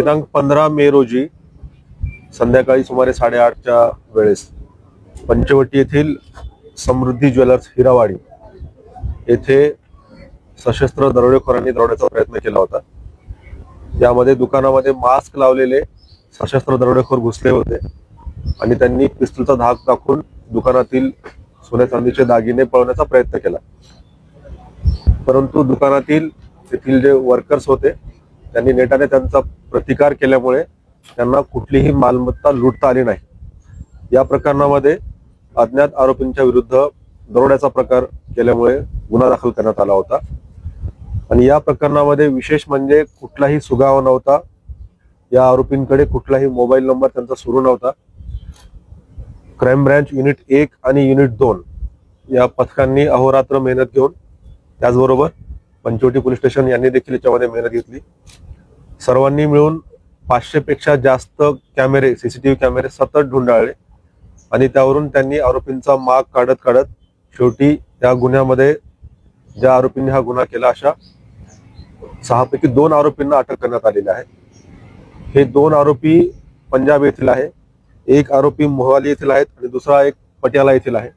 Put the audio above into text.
दिनांक 15 मे रोजी संध्याकाळी सुमारे 8:30च्या वेळेस पंचवटी येथील समृद्धी ज्वेलर्स हिरावाडी येथे सशस्त्र दरोडेखोरांनी दरोड्याचा प्रयत्न केला होता। यामध्ये दुकानामध्ये मास्क लावलेले सशस्त्र दरोडेखोर घुसले होते आणि त्यांनी पिस्तूलचा धाक दाखवून दुकानातील सोन्या चांदीचे दागिने पळवण्याचा प्रयत्न केला, परंतु दुकानातील तेथील जे वर्कर्स होते त्यांनी नेटाने त्यांचा प्रतिकार केल्यामुळे त्यांना कुठलीही मालमत्ता लुटता आली नाही। या प्रकरणामध्ये अज्ञात आरोपींच्या विरुद्ध दरोड्याचा प्रकार केल्यामुळे गुन्हा दाखल करण्यात आला होता आणि या प्रकरणामध्ये विशेष म्हणजे कुठलाही सुगावा नव्हता। या आरोपींकडे कुठलाही मोबाईल नंबर त्यांचा सुरू नव्हता। क्राइम ब्रांच युनिट 1 आणि युनिट 2 या पथकांनी अहोरात्र मेहनत घेऊन, त्याचबरोबर पंचवटी पोलीस स्टेशन यांनी देखील याच्यामध्ये मेहनत घेतली। सर्वांनी मिळून 500 पेक्षा जास्त कॅमेरे, सीसीटीव्ही कॅमेरे सतत ढुंडाळले आणि त्यावरून त्यांनी आरोपींचा माग काढत काढत शेवटी या गुन्ह्यामध्ये ज्या आरोपींनी हा गुन्हा केला अशा 6 पैकी 2 आरोपींना अटक करण्यात आलेली आहे। हे 2 आरोपी पंजाब येथील आहे, एक आरोपी मोहाली येथील आहेत आणि दुसरा एक पटियाला येथील आहे।